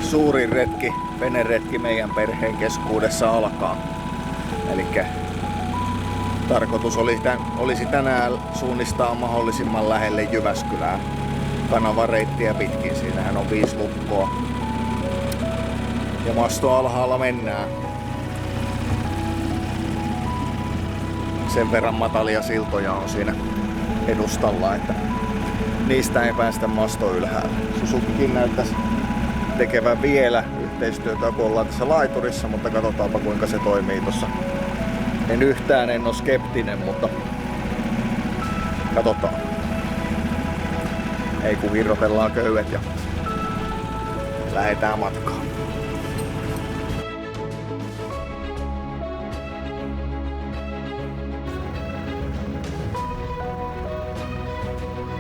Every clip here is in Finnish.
suurin retki, veneretki meidän perheen keskuudessa alkaa. Elikkä tarkoitus olisi tänään suunnistaa mahdollisimman lähelle Jyväskylää kanavareittiä pitkin. Siinähän on 5 lukkoa. Ja masto alhaalla mennään. Sen verran matalia siltoja on siinä edustalla, että niistä ei päästä masto ylhäällä. Suzukikin näyttäisi tekevän vielä yhteistyötä, kun ollaan tässä laiturissa, mutta katsotaanpa kuinka se toimii tossa. En ole skeptinen, mutta katsotaan. Ei kun irrotellaan köydet ja lähdetään matkaan.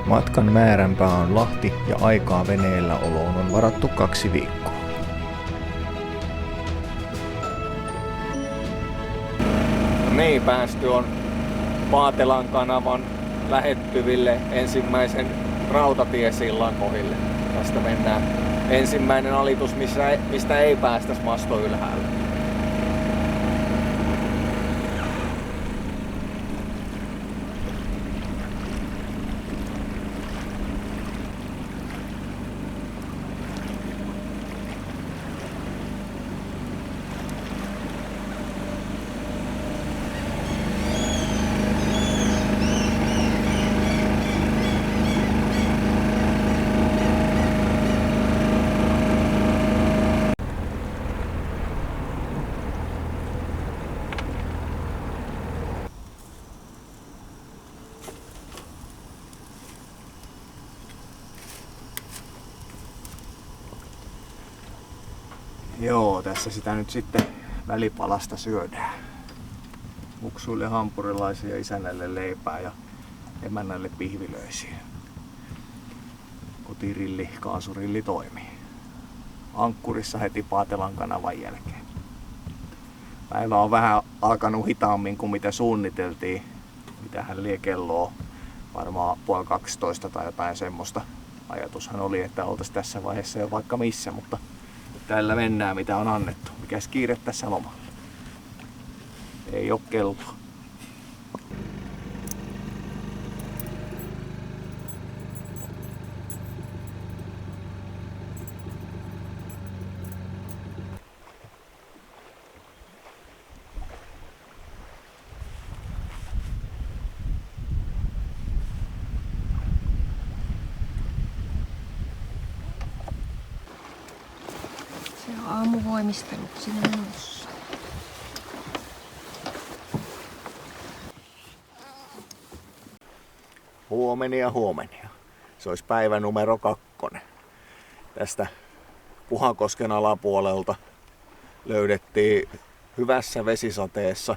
Matkan määränpää on Lahti ja aikaa veneellä oloon on varattu 2 viikkoa. Niin, päästy on Paatelan kanavan lähettyville ensimmäisen rautatiesillan kohdille. Tästä mennään ensimmäinen alitus, mistä ei päästäisi masto ylhäällä. Joo, tässä sitä nyt sitten välipalasta syödään. Muksuille hampurilaisia, isännälle leipää ja emännälle pihvilöisiä. Kotirilli, kaasurilli toimii. Ankkurissa heti Paatelan kanavan jälkeen. Päivä on vähän alkanut hitaammin kuin mitä suunniteltiin. Mitähän lie kello, varmaan 11:30 tai jotain semmoista. Ajatushan oli, että oltaisiin tässä vaiheessa jo vaikka missä, mutta tällä mennään mitä on annettu. Mikäs kiire tässä lomalla? Ei oo kelloa. Aamuvoimistelut sinne menossa. Huomenia. Se olisi päivä numero 2. Tästä Puhankosken alapuolelta löydettiin hyvässä vesisateessa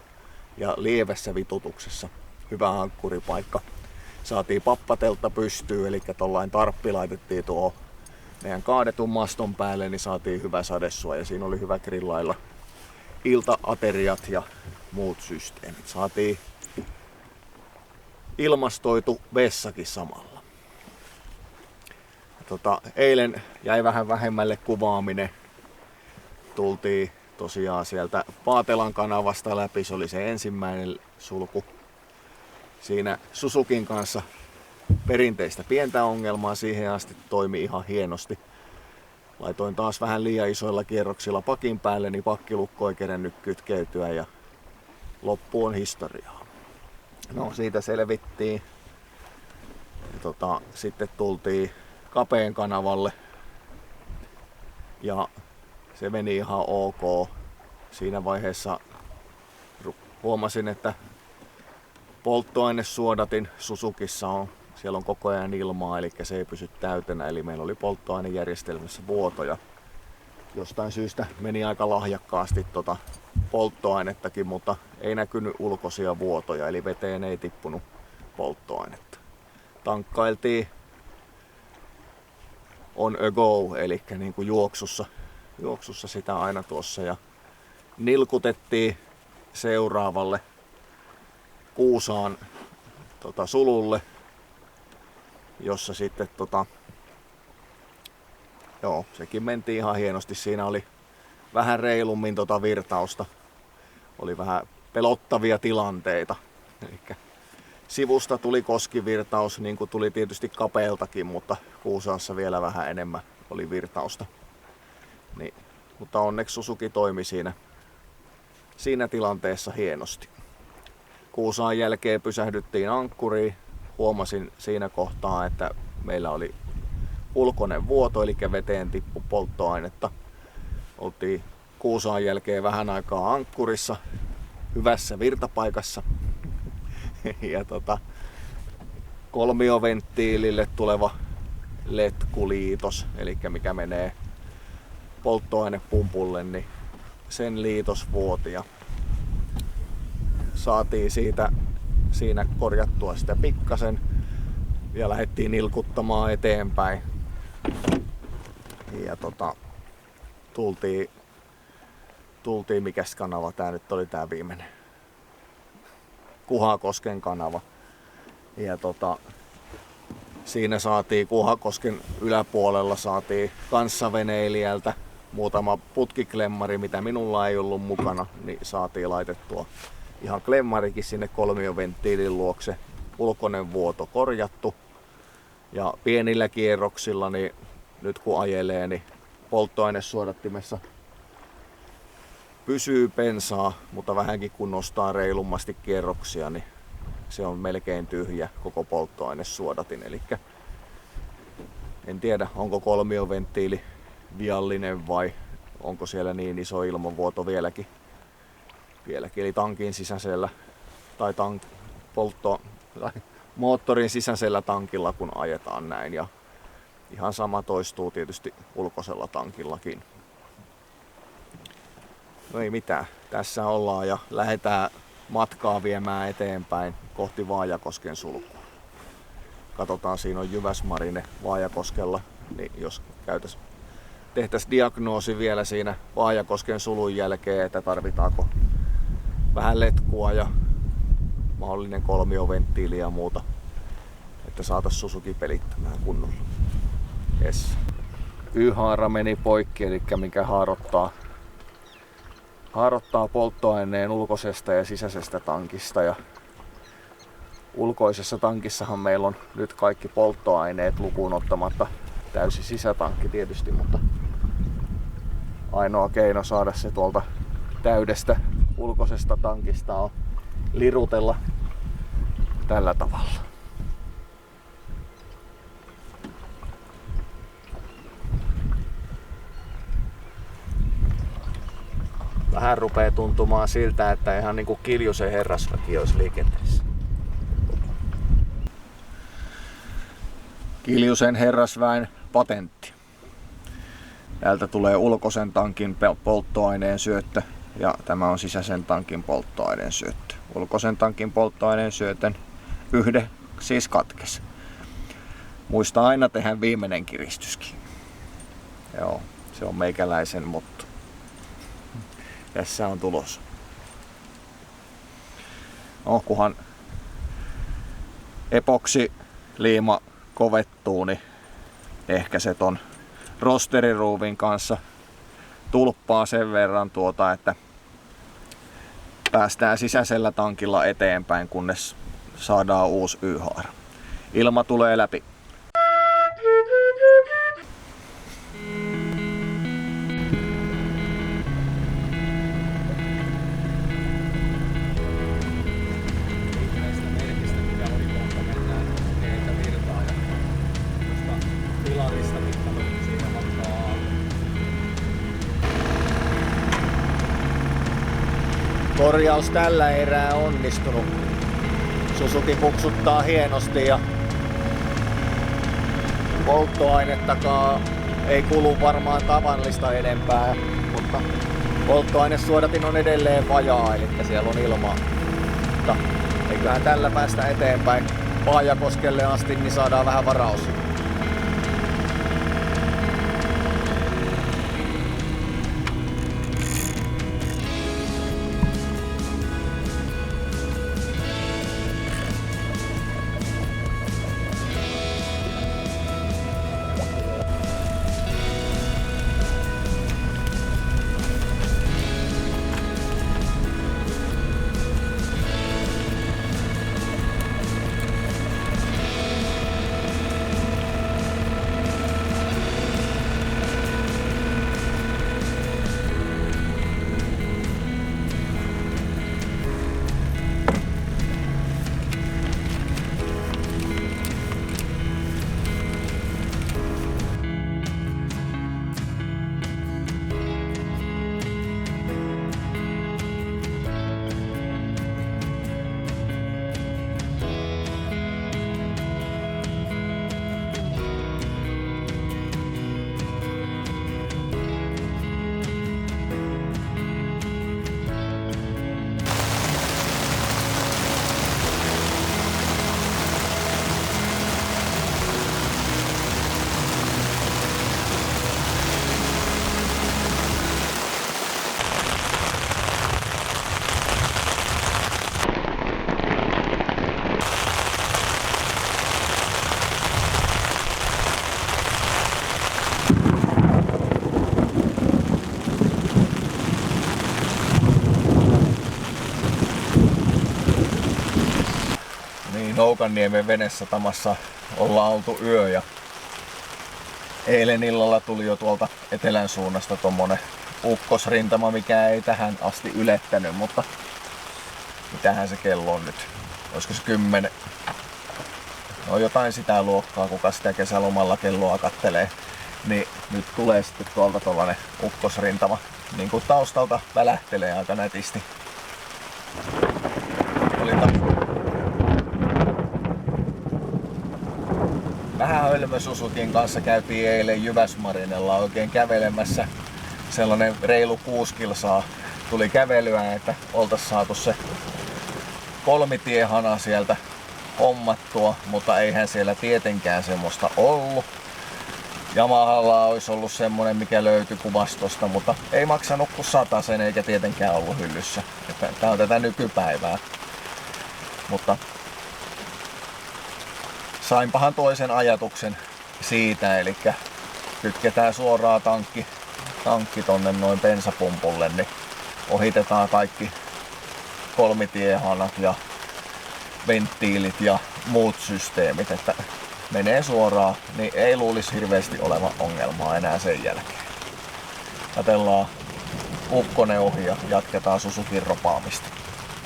ja lievässä vitutuksessa hyvä ankkuripaikka. Saatiin pappateltta pystyyn, eli tollain tarppi laitettiin tuohon meidän kaadetun maston päälle, niin saatiin hyvä sadesuoja. Siinä oli hyvä grillailla ilta-ateriat ja muut systeemit. Saatiin ilmastoitu vessakin samalla. Eilen jäi vähän vähemmälle kuvaaminen. Tultiin tosiaan sieltä Paatelan kanavasta läpi. Se oli se ensimmäinen sulku. Siinä Suzukin kanssa perinteistä pientä ongelmaa, siihen asti toimi ihan hienosti. Laitoin taas vähän liian isoilla kierroksilla pakin päälle, niin pakkilukko ei kerennyt kytkeytyä ja loppu on historiaa. No siitä selvittiin. Ja sitten tultiin Kapeen kanavalle ja se meni ihan ok. Siinä vaiheessa huomasin, että polttoainesuodatin Suzukissa on. Siellä on koko ajan ilmaa, eli se ei pysy täytenä, eli meillä oli polttoainejärjestelmässä vuotoja. Jostain syystä meni aika lahjakkaasti polttoainettakin, mutta ei näkynyt ulkoisia vuotoja, eli veteen ei tippunut polttoainetta. Tankkailtiin on a go, eli niin kuin juoksussa sitä aina tuossa, ja nilkutettiin seuraavalle Kuusaan sululle, jossa sitten Joo, sekin mentiin ihan hienosti. Siinä oli vähän reilummin virtausta. Oli vähän pelottavia tilanteita. Elikkä sivusta tuli koskivirtaus, niin kuin tuli tietysti kapeeltakin, mutta Kuusaassa vielä vähän enemmän oli virtausta. Niin, mutta onneksi Suzuki toimi siinä tilanteessa hienosti. Kuusaan jälkeen pysähdyttiin ankkuriin. Huomasin siinä kohtaa, että meillä oli ulkoinen vuoto, eli veteen tippu polttoainetta. Oltiin Kuusaan jälkeen vähän aikaa ankkurissa, hyvässä virtapaikassa. Ja kolmioventtiilille tuleva letkuliitos, eli mikä menee polttoainepumpulle, niin sen liitos vuoti. Ja saatiin siinä korjattua sitä pikkasen ja lähdettiin nilkuttamaan eteenpäin. Ja tultiin mikäs kanava tää nyt oli, tää viimeinen Kuhakosken kanava. Ja siinä saatiin Kuhakosken yläpuolella saatiin kanssaveneilijältä muutama putkiklemmari, mitä minulla ei ollut mukana, niin saatiin laitettua ihan klemmarikin sinne kolmioventtiilin luokse. Ulkoinen vuoto korjattu. Ja pienillä kierroksilla, niin nyt kun ajelee, niin polttoainesuodattimessa pysyy pensaa, mutta vähänkin kun nostaa reilummasti kierroksia, niin se on melkein tyhjä koko polttoainesuodatin. Eli en tiedä, onko kolmioventtiili viallinen vai onko siellä niin iso ilmanvuoto vieläkin. Eli tankin sisäisellä tai moottorin sisäisellä tankilla kun ajetaan näin. Ja ihan sama toistuu tietysti ulkoisella tankillakin. No ei mitään, tässä ollaan ja lähdetään matkaa viemään eteenpäin kohti Vaajakosken sulkua. Katsotaan, siinä on Jyväsmarine Vaajakoskella, niin jos tehtäisiin diagnoosi vielä siinä Vaajakosken sulun jälkeen, että tarvitaanko vähän letkua ja mahdollinen kolmioventtiili ja muuta, että saataisiin Suzuki pelittämään kunnolla. Yes. Y-haara meni poikki, eli mikä haarottaa polttoaineen ulkoisesta ja sisäisestä tankista. Ja ulkoisessa tankissahan meillä on nyt kaikki polttoaineet lukuun ottamatta täysi sisätankki tietysti, mutta ainoa keino saada se tuolta täydestä ulkoisesta tankista on lirutella tällä tavalla. Vähän rupeaa tuntumaan siltä, että ihan niinku Kiljusen herrasväki olisi liikenteessä. Kiljusen herrasväen patentti. Täältä tulee ulkoisen tankin polttoaineen syöttö ja tämä on sisäisen tankin polttoaineen syöttö. Ulkoisen tankin polttoaineen syötön siis katkesi. Muista aina tehdä viimeinen kiristyskin. Joo, se on meikäläisen motto. Tässä on tulos. No, kunhan epoksiliima kovettuu, niin ehkä se ton rosteriruuvin kanssa tulppaa sen verran että päästään sisäisellä tankilla eteenpäin, kunnes saadaan uusi Y-haara. Ilma tulee läpi. Korjaus tällä erää onnistunut. Suzuki puksuttaa hienosti ja polttoainettakaan ei kulu varmaan tavallista enempää, mutta polttoainesuodatin on edelleen vajaa, eli siellä on ilmaa. Mutta eiköhän tällä päästä eteenpäin Vaajakoskelle asti, niin saadaan vähän varaus. Joukanniemen venesatamassa ollaan oltu yö ja eilen illalla tuli jo tuolta etelän suunnasta tommonen ukkosrintama, mikä ei tähän asti ylettänyt, mutta mitähän se kello on nyt? Olisiko se 10? No jotain sitä luokkaa, kuka sitä kesälomalla kelloa kattelee. Niin nyt tulee sitten tuolta tollanen ukkosrintama. Niin kuin taustalta välähtelee aika nätisti. Vähän hölmösusukin kanssa käytiin eilen Jyväsmarinella oikein kävelemässä. Sellainen reilu 6 kilsaa tuli kävelyä, että oltais saatu se kolmitiehana sieltä hommattua, mutta eihän siellä tietenkään semmoista ollut. Yamahalla olisi ollut semmonen, mikä löytyi kuvastosta, mutta ei maksanut kuin 100 eikä tietenkään ollut hyllyssä. Tää on tätä nykypäivää. Mutta sainpahan toisen ajatuksen siitä, eli kytketään suoraan tankki tonne noin bensapumpulle, niin ohitetaan kaikki kolmitiehanat ja venttiilit ja muut systeemit, että menee suoraan, niin ei luulisi hirveästi olevan ongelmaa enää sen jälkeen. Katellaan ukkonen ohi ja jatketaan Suzukin ropaamista.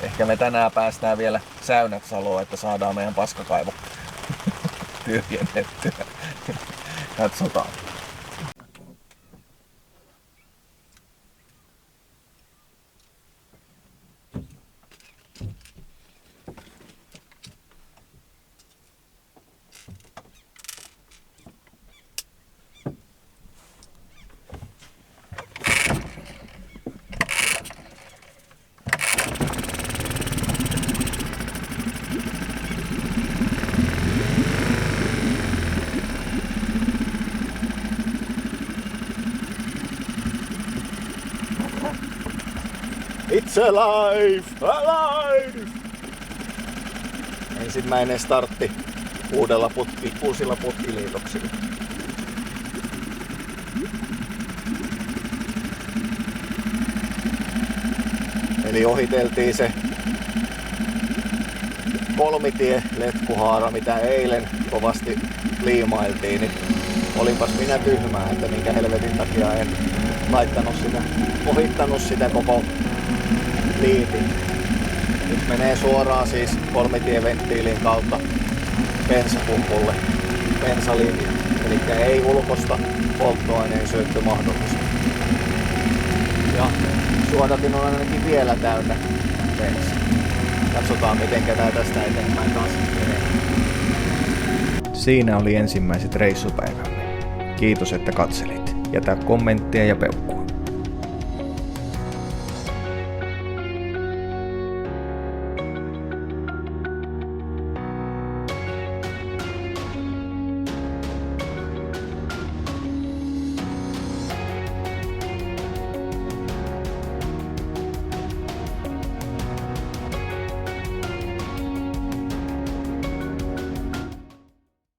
Ehkä me tänään päästään vielä säynät saloon, että saadaan meidän paskakaivo tyhjennettyä. Katsotaan. It's alive! Alive! Ensimmäinen startti uusilla putkiliitoksilla. Eli ohiteltiin se kolmitie letkuhaara, mitä eilen kovasti liimailtiin, niin olinpas minä tyhmää, että minkä helvetin takia en ohittanut sitä koko liitin. Nyt menee suoraan siis kolmitieventtiilin kautta bensapumpulle, bensalinja. Eli ei ulkosta polttoaineen syöttömahdollisuutta. Ja suodatin on ainakin vielä täynnä bensaa. Katsotaan miten tää tästä eteenpäin taas menee. Siinä oli ensimmäiset reissupäivämme. Kiitos että katselit. Jätä kommenttia ja peukkua.